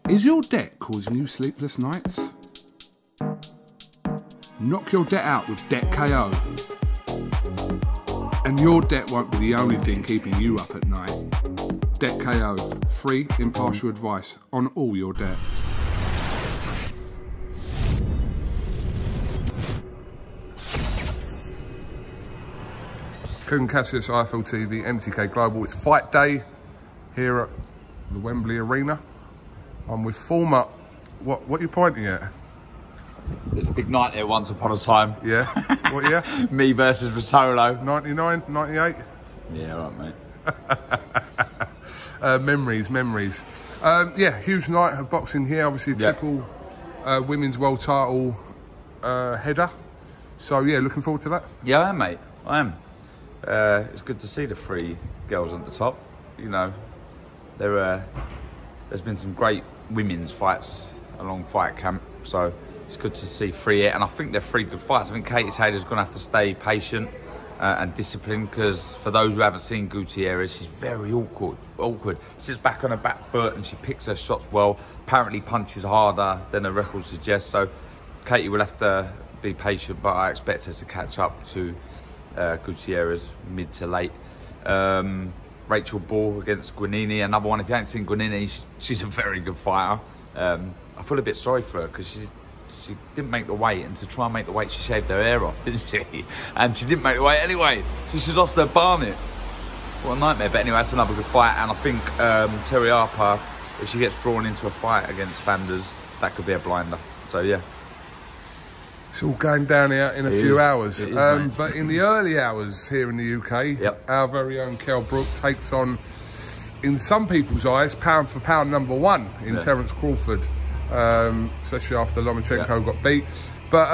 Is your debt causing you sleepless nights? Knock your debt out with Debt KO. And your debt won't be the only thing keeping you up at night. Debt KO, free, impartial advice on all your debt. KUGAN, CASSIUS, IFL TV, MTK Global. It's fight day here at the Wembley Arena. I'm with former, what are you pointing at? There's a big night there once upon a time. Yeah, what year? Me versus Vitolo. 99, 98? Yeah, right, mate. Memories. Yeah, huge night of boxing here. Obviously, triple women's world title header. So, yeah, looking forward to that. Yeah, I am, mate. I am. It's good to see the three girls at the top. You know, there's been some great women's fights along fight camp. So, it's good to see three here. And I think they're three good fights. I think Katie Taylor's going to have to stay patient and disciplined, because for those who haven't seen Gutierrez, she's very awkward. Sits back on her back foot and she picks her shots well. Apparently punches harder than her record suggests. So Katie will have to be patient, but I expect her to catch up to Gutierrez mid to late. Rachel Ball against Guanini, another one. If you haven't seen Guanini, she's a very good fighter. I feel a bit sorry for her because she didn't make the weight, and to try and make the weight, she shaved her hair off, didn't she? And she didn't make the weight anyway, so she lost her barnet. What a nightmare. But anyway, that's another good fight. And I think Terry Harper, if she gets drawn into a fight against Fanders, that could be a blinder. So yeah, it's all going down here in a few hours. But in the early hours here in the UK, our very own KELL Brook takes on, in some people's eyes, pound for pound #1 in Terence Crawford. Especially after Lomachenko got beat. But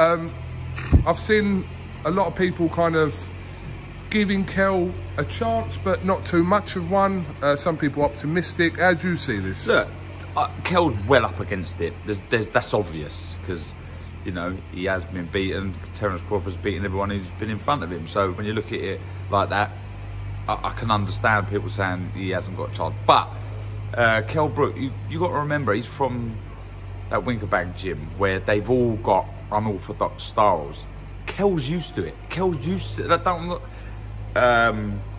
I've seen a lot of people kind of giving KELL a chance, but not too much of one. Some people optimistic. How do you see this? Look, KELL's well up against it. That's obvious, because, you know, he has been beaten. Terence Crawford's beaten everyone who's been in front of him. So when you look at it like that, I can understand people saying he hasn't got a chance. But KELL Brook, you got to remember, he's from that Winkerbag gym where they've all got unorthodox styles. KELL's used to it. KELL's used to it. I'm not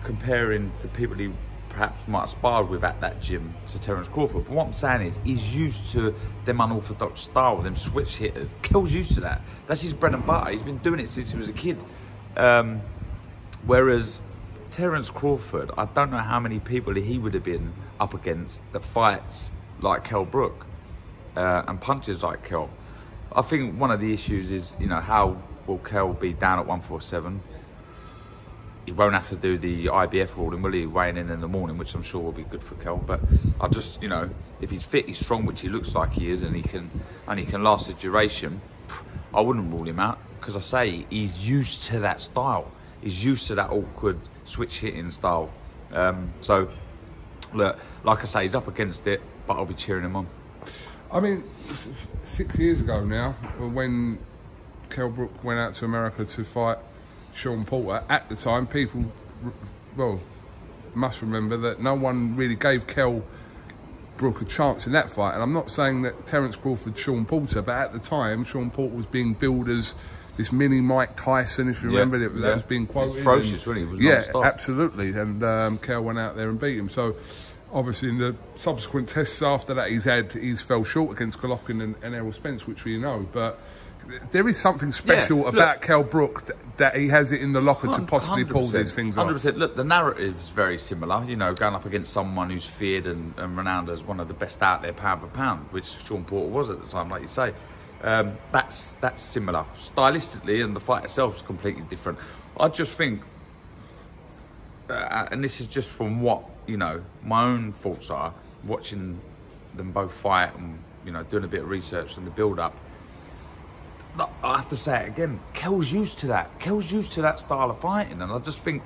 comparing the people he perhaps might have sparred with at that gym to Terence Crawford. But what I'm saying is, he's used to them unorthodox style, them switch hitters. KELL's used to that. That's his bread and butter. He's been doing it since he was a kid. Whereas Terence Crawford, I don't know how many people he would have been up against that fights like KELL Brook. And punches like KELL. I think one of the issues is, you know, how will KELL be down at 147? He won't have to do the IBF ruling, will he? Weighing in the morning, which I'm sure will be good for KELL. But I just, you know, if he's fit, he's strong, which he looks like he is, and he can last the duration, I wouldn't rule him out, because I say he's used to that style. He's used to that awkward switch hitting style. So look, like I say, he's up against it, but I'll be cheering him on. I mean, 6 years ago now, when KELL Brook went out to America to fight Sean Porter, at the time, people, well, must remember that no one really gave KELL Brook a chance in that fight. And I'm not saying that Terence Crawford, Sean Porter, but at the time, Sean Porter was being billed as this mini Mike Tyson, if you remember it, that was being quoted. Ferocious, wasn't he? Yeah, absolutely. And KELL went out there and beat him. So, obviously, in the subsequent tests after that, he's fell short against Golovkin and Errol Spence, which we know. But there is something special about KELL Brook that he has it in the locker to possibly pull these things off. 100%. Look, the narrative's very similar. You know, going up against someone who's feared and renowned as one of the best out there, pound for pound, which Sean Porter was at the time, like you say. That's similar. Stylistically, and the fight itself is completely different. I just think, and this is just from what, you know, my own thoughts are, watching them both fight and, you know, doing a bit of research and the build-up. I have to say it again, KELL's used to that. KELL's used to that style of fighting, and I just think,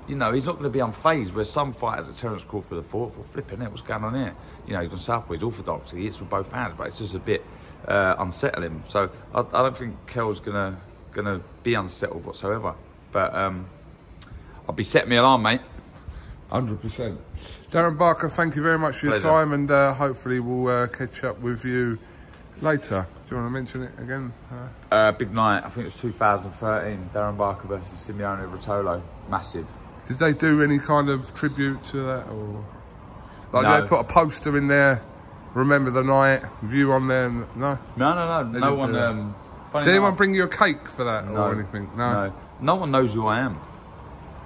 you know, he's not going to be unfazed, where some fighters at Terence Crawford have thought, well, flipping it, what's going on here? You know, he's gone southpaw, he's orthodox, he hits with both hands, but it's just a bit unsettling. So I don't think KELL's gonna be unsettled whatsoever. But I'll be setting me alarm, mate. 100%. Darren Barker, thank you very much for your time, and hopefully we'll catch up with you later. Do you want to mention it again? Big night, I think it was 2013, Darren Barker versus Simeone Rotolo. Massive. Did they do any kind of tribute to that? Or like, no. Did they put a poster in there, remember the night, view on there? No? No one... Did anyone bring you a cake for that or anything? No. No one knows who I am.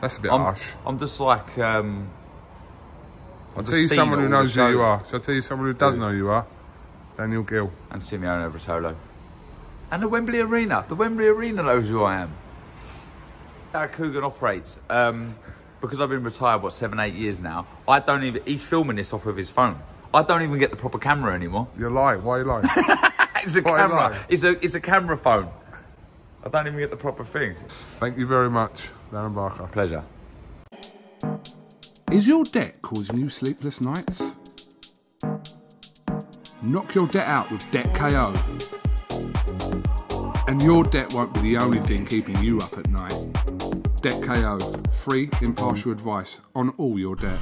That's a bit harsh. I'm just like... I'll tell you someone who knows who you are. Shall I tell you someone who does know who you are? Daniel Gill. And Simeone Rotolo. And the Wembley Arena. The Wembley Arena knows who I am. How KUGAN operates. Because I've been retired, what, 7-8 years now. I don't even... He's filming this off of his phone. I don't even get the proper camera anymore. You're lying. Why are you lying? It's a camera. It's a camera phone. I don't even get the proper thing. Thank you very much, Darren Barker. Pleasure. Is your debt causing you sleepless nights? Knock your debt out with Debt KO. And your debt won't be the only thing keeping you up at night. Debt KO. Free, impartial advice on all your debt.